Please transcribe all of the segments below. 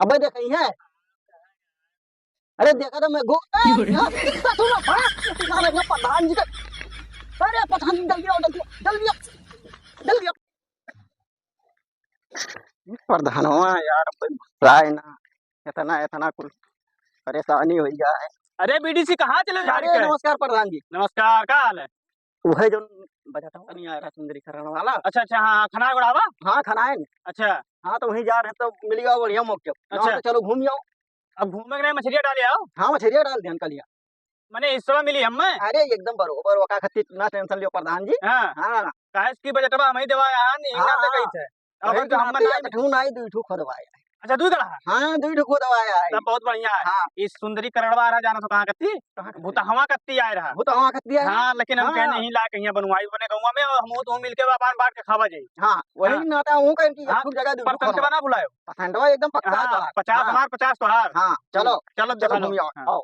अबे देखी है। अरे देखा तो मैं गो दिखता तू ना बड़ा ना लगे प्रधान जी का। अरे प्रधान जी जल्दी आओ जल्दी जल्दी आओ जल्दी आओ। प्रधानवा यार राय ना इतना इतना कुल परेशानी हो गया है। अरे बीडीसी कहाँ चले जा अरे रहे हैं? नमस्कार प्रधान जी। नमस्कार, क्या हाल है? वह जो बजट नहीं आ रहा सुंदरीकरण वाला। अच्छा अच्छा, हाँ खना गुड़ावा। हाँ खाना है। अच्छा हाँ तो वहीं जा रहे हैं तो मिल गया बढ़िया मौके। अच्छा, तो चलो घूम आओ। अब घूमने के लिए मछलियाँ डाले आओ। हाँ मछलियाँ डाल ध्यान कर लिया। मैंने इस समय मिली हमें। अरे एकदम बरोबर वका खत्ती ना टेंशन लियो प्रधान जी। हाँ हाँ काहे की बजटवा हम ही देवा यहाँ नहीं हाँ ना कही हाँ थे। वही अब तो तो हम नाते ना। अठू नाई दुई ठू खोदवाया। अच्छा दूध रहा। हाँ दुई ठू खोदवाया है। तब बहुत बढ़िया है। हाँ इस सुंदरीकरण वाला जाना तो कहाँ कत्ती कहाँ खत्ती भूता हवा कत्ती आए रहा। वो तो वहाँ खत्ती है। हाँ लेकिन हम कह हाँ नहीं ला कहीं बनवाई बने गौवा में और हम तो मिलके व्यापार बांट के खावा जाई। हाँ वही हाँ नाता हूँ कहीं की हाँ, एक जगह दुई ठू परसेंट खोदवा। बना बुलायो। पसंदवा एकदम पक्का है हाँ तुम्हारा। 50 हाँ हमार 50 तो हार। हाँ चलो चलो चलो देखा लो। घूम आओ हाँ। आओ।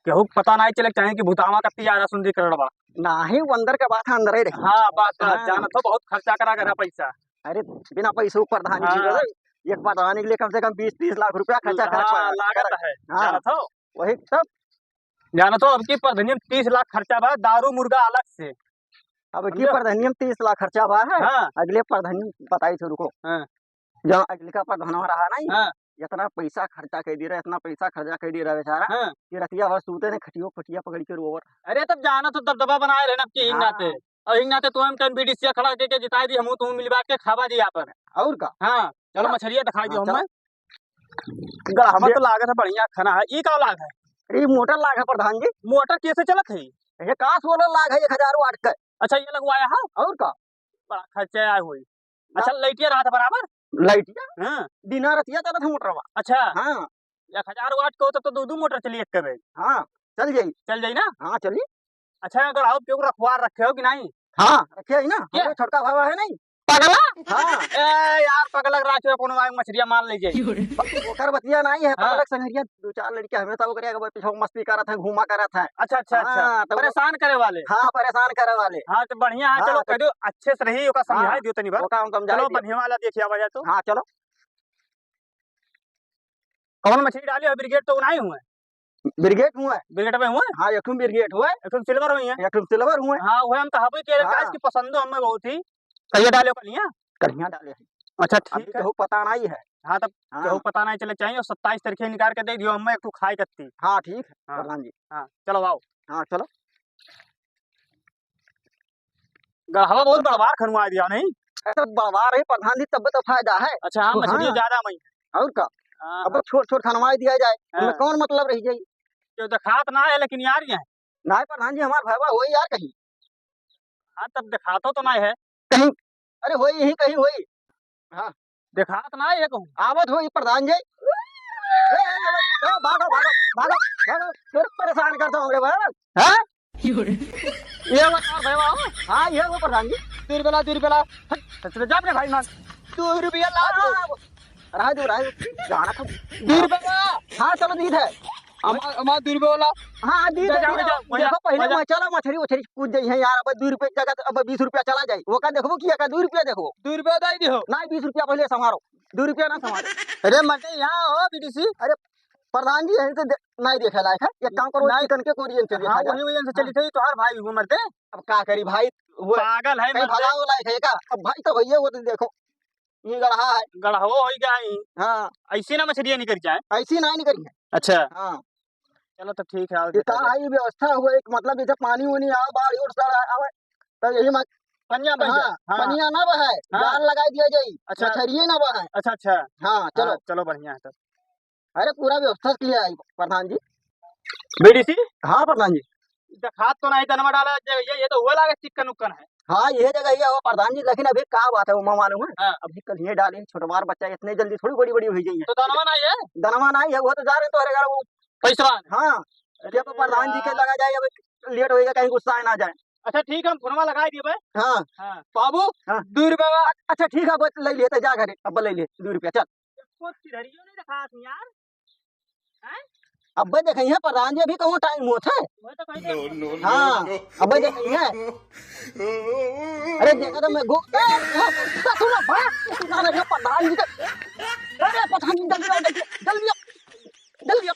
केहू के पता नहीं चले चाहे कि भूतावा कत्ती आ रहा सुंदरीकरण वाला। ना ही वो अंदर के बात है अंदर ही रही। हाँ बस बस हाँ जाना तो बहुत खर्चा करा करा पैसा। अरे बिना पैसों प्रधान जी हाँ को एक प्रधान के लिए कम से कम 20-30 लाख रुपया खर्चा हाँ लागत है। हाँ जाना तो वही सब। अब की प्रधानी 30 लाख खर्चा बा दारू मुर्गा अलग से। अब की समझो। प्रधानी में 30 लाख खर्चा हुआ है। हाँ अगले प्रधानी बताई थी रुको। हाँ जहाँ अगले का प्रधान रहा नहीं हाँ इतना पैसा खर्चा कर दी रहा इतना पैसा खर्चा कर दी रहा बेचारा हाँ। कि रतिया भर सूते ने खटियो खटिया पकड़ के रोवर। अरे तब जाना तो दबदबा बनाए रहना कि हिंग नाते। हाँ और हिंग नाते तो हम कहीं बीडीसी खड़ा के जिताई दी हम तुम मिलवा के खावा दी यहाँ पर। और का। हाँ चलो चलो मछलियाँ दिखाई दी हाँ चलो हमें। गढ़ावा तो लागत है बढ़िया खाना है ई का लाग है। ये मोटर लाख है प्रधान जी। मोटर कैसे चलत है? ये का 16 लाख है 1000 वाट का। अच्छा ये लगवाया है। और का। बड़ा खर्चा आए हुई। अच्छा लाइटिया रहा था बराबर। लाइटिया हाँ दिना रतिया चलत है मोटरवा। अच्छा हाँ 1000 वाट को तो दो दो मोटर चलिए एक करे। हाँ चल जाई। चल जाई ना। हाँ चलिए। अच्छा अगर आप क्यों रखवार रखे हो कि नहीं? हाँ रखे है ना क्या? हमारे छोटका भावा है नहीं। पगला। हाँ ए यार पगलक राखे कोनो आग मछलियां मार ले जाई। ओकर बतिया नहीं है हाँ। पगलक संगरिया 2-4 लड़के हमेशा वो करेगा पीछे मस्ती करत है घूमा करत है। अच्छा अच्छा अच्छा हाँ तो परेशान करे वाले। हाँ परेशान करे वाले। हाँ तो बढ़िया है हाँ चलो तो कह दो अच्छे से रही ओका हाँ समझाई दियो तनी बार। ओका हम समझाई चलो दिया। बढ़िया वाला देखिए वजह तो। हाँ चलो कौन मछली डाली है ब्रिगेड तो नहीं हुए। ब्रिगेड हुआ है। ब्रिगेड में हुए हाँ एक ब्रिगेड हुआ है एक सिल्वर हुई है। एक सिल्वर हुआ है। हाँ वो हम तो हबे के हाँ काज की पसंद हमें बहुत ही। तो ये डाले कलिया। कढ़िया डाले हैं। अच्छा अभी ठीक है। तो पता नहीं है। हाँ तब हाँ केहू पता नहीं चले चाहिए और 27 तारीख निकाल के दे दियो हमें एक खाई कत्ती। हाँ ठीक है हाँ प्रधान जी। हाँ चलो आओ। हाँ चलो गढ़वा बहुत बड़वार खनवा दिया नहीं। ऐसा बढ़वा रहे प्रधान जी तब तो फायदा है। अच्छा हाँ तो मछली हाँ ज्यादा मई। और का। हाँ अब हाँ छोट छोट खनवाई दिया जाए हाँ। उनमें कौन मतलब रह जाई। जो दिखात ना है लेकिन यार ये है। नहीं प्रधान जी हमारा भाई वही यार कहीं हाँ तब दिखातो तो नहीं है। कहीं। अरे वही यही कहीं वही। हाँ दिखात ना है कहूँ। आवत हो प्रधान जी। भागो भागो भागो भागो फिर परेशान करता हूँ भाई। हाँ ये बता भाई वाह। हाँ ये वो प्रधान जी। दूर बेला चल जा अपने भाई मान। 2 रुपया ला दो। रहा दो जाना था। 2 रुपया। हाँ चलो दीद है। हमारा 2 रुपया वाला। हाँ दीद जा है जा दीद है। जा देखो पहले जा। मैं चला मछली उछली कूद जाई है यार अब 2 रुपये की जगह अब 20 रुपया चला जाए वो का देखो किया का 2 रुपया देखो। 2 रुपया दे दियो। नहीं 20 रुपया पहले संभारो 2 रुपया ना संभारो। अरे मटे यहाँ हो बीडीसी। अरे प्रधान जी यहीं से नहीं देखा लायक है एक काम करो नहीं। चिकन के कोरियन से देखा हाँ जाए। वही वजह से चली थी तो हर भाई वो मरते। अब क्या करी भाई वो पागल है कहीं मरते। भगाओ लायक है का अब भाई तो भैया वो तो देखो ये गढ़ा है। गढ़हो हो गई। हाँ ऐसी ना मछलियाँ निकल जाए। ऐसी नहीं करी है। अच्छा हाँ चलो तो ठीक है और ये देखा का जाए। है व्यवस्था हुआ एक मतलब जैसे पानी वानी आ बाढ़ और सारा आवे तो यही मत। पनिया बन हाँ जाए। हाँ पनिया ना बहाए हाँ। जाल लगा दिया जाई अच्छा मछरिये ना बहाए। अच्छा अच्छा। हाँ चलो हाँ चलो बढ़िया है तब। अरे पूरा व्यवस्था किया है प्रधान जी। बीडीसी हाँ प्रधान जी। खाद तो नहीं तनवा डाला ये तो हुआ लागे चिकन उक्कन है। हाँ ये जगह ये हो प्रधान जी लेकिन अभी क्या बात है वो मालूम है। हाँ। अभी कल ये डाले छोटवार बच्चा इतने जल्दी थोड़ी बड़ी बड़ी हुई जाइए। तो दानवा नहीं है। दनवा नहीं है वो तो जा रहे तो अरे वो पैसा। हाँ क्या तो प्रधान जी के लगा जाए अब लेट होएगा कहीं गुस्सा ना जाए। अच्छा ठीक है हम फोनवा लगा दिए भाई। हाँ हाँ बाबू हाँ 2 रुपया। अच्छा ठीक है अब ले लिए तो जा घरे अब ले लिए 2 रुपया चल। कुछ नहीं रखा यार। हैं? अब देखे है प्रधान जी अभी कहूँ टाइम हुआ था। हाँ अब देखे है। अरे देखा तो मैं सुनो प्रधान जी अरे प्रधान जी जल्दी आओ जल्दी आओ जल्दी आओ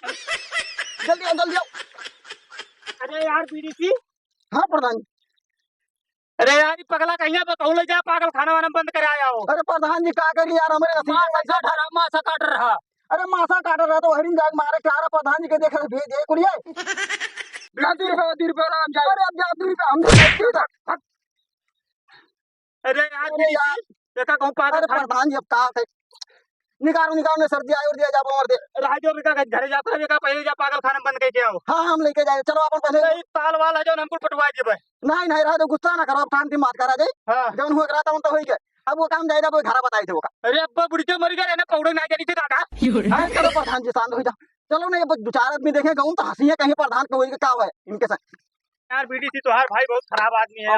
जल्दी आओ जल्दी आओ। अरे यार बीडीसी। हाँ प्रधान जी। अरे यार पगला कहीं पे कहूँ ले जा पागल खाना वाना बंद कर आया हो। अरे प्रधान जी क्या करिए यार हमारे मासा काट रहा। अरे मासा काट रहा तो हरिन जाग मारे क्या रहा प्रधान जी के देखे भेज दे कुड़िए। ₹2 हम जाए। अरे अब जा हम अरे यार देखा कहूँ पागल अरे प्रधान जी अब कहा थे निकालो सर्दी आई और दिया जा मर दे राजो का घर जाता है का पहले जा पागल खाना बंद कर आओ। हाँ हम लेके जाए चलो अपन पहले ताल वाला जो हमको पटवा दे नहीं नहीं रहा तो गुस्सा ना करो शांति मात करा जाए। हाँ जब हुआ करा था तो हो गया अब वो काम जाएगा वो घर बताए थे वो। अरे अब्बा बुढ़ी तो मर गया ना पौड़े ना जानी थे दादा। चलो प्रधान जी शांत हो जाओ चलो ना ये दो चार आदमी देखे कहूँ तो हंसी है कहीं प्रधान को क्या हुआ है इनके साथ। यार बीडीसी तो हर भाई बहुत खराब आदमी है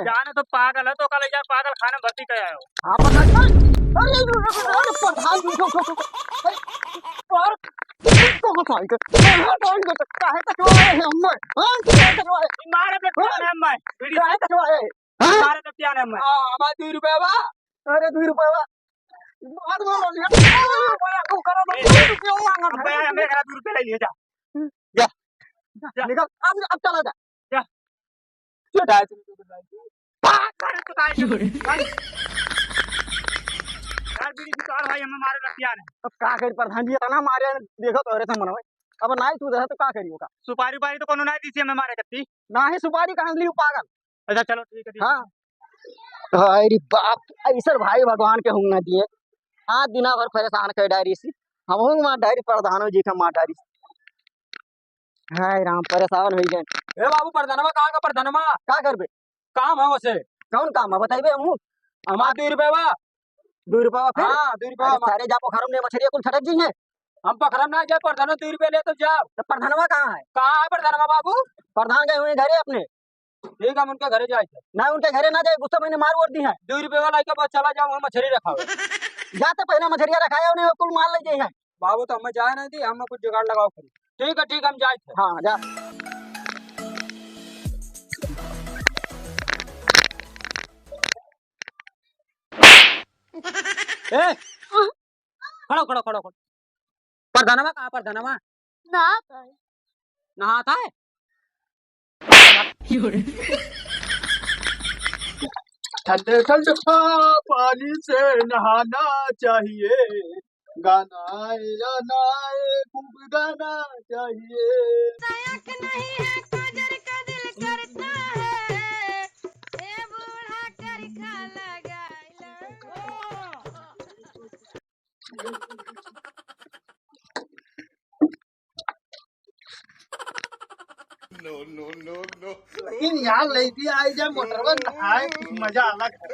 जाने तो पागल है तो कल जा पागल खाना भर्ती कर आयो। हाँ प्रधान अरे ₹2 बाद में ले लिए जा निकल अब चला जा भाई हमें मारे रखिया ने अब क्या करी प्रधान जी इतना मारे देखो तो ऐसे मनवे अब ना ही तू रहे तो क्या करी होगा। सुपारी उपारी तो कोनो ना दी थी हमें मारे कत्ती ना ही सुपारी कहाँ ली पागल। अच्छा चलो ठीक है। हाँ अरे बाप ऐसा भाई भगवान के होंगे दिए आज दिना भर परेशान कर डायरी से हम होंगे माँ डायरी प्रधानो जी का माँ डायरी हाय राम परेशान हो गए। ए बाबू प्रधानमा कहाँ का प्रधानमा क्या करबे काम है वैसे कौन काम है बताइबे हम हमारा ₹2 फिर हाँ ₹2 सारे जा पोखरम ने मछलियां कुल छटक जी हैं। हम पखरम ना जाए प्रधान ₹2 ले तो जा तो प्रधानवा कहाँ है प्रधानमा बाबू प्रधान गए हुए घरे अपने ठीक है हम उनके घरे जाए ना उनके घरे ना जाए गुस्सा मैंने मार वोट दी है ₹2 वाला के बाद चला जाओ वहाँ मछली रखा हुआ जाते पहले मछलियां रखाया उन्हें कुल मार ले जाए बाबू तो हमें जाए नहीं थी हमें कुछ जुगाड़ लगाओ ठीक है हम जाए थे। हाँ जा खड़ो प्रधानमा कहाँ प्रधानमा नहाता है ठंडे ठंडे पानी से नहाना चाहिए गाना आए या ना आए खूब गाना चाहिए। नहीं है काजर का दिल करता है ए बूढ़ा कर खा नो लेकिन यहाँ लड़की आई जाए मोटर पर नहाए कुछ मजा अलग है।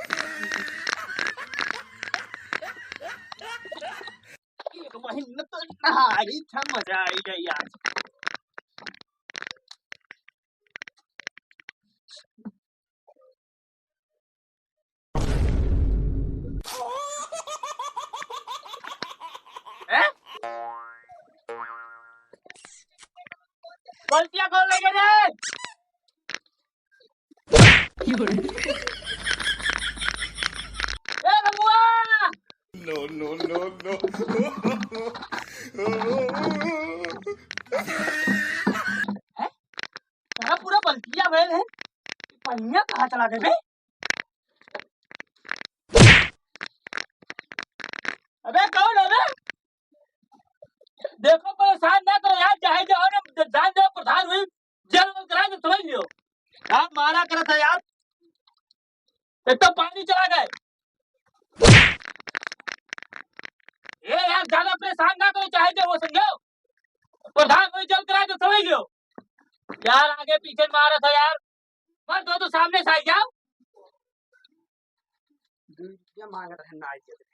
एक महीने तो नहाई था मजा आई जाए यार। गलतियां कौन लेके जाए ए रमुआ नो तेरा पूरा बल्टिया भेल है पहिया कहाँ चला गए बे अबे कौन है बे देखो परेशान ना करो यार चाहे जाओ ना जान जाओ प्रधान हुई जेल में करा के समझ लियो आप मारा करा था यार एक तो पानी चला गए ये यार ज्यादा परेशान ना करो चाहे जो वो समझो प्रधान हुई जेल करा के समझ लियो यार आगे पीछे मारा था यार मर दो तो सामने से आई जाओ क्या मांग रहे ना आई लगा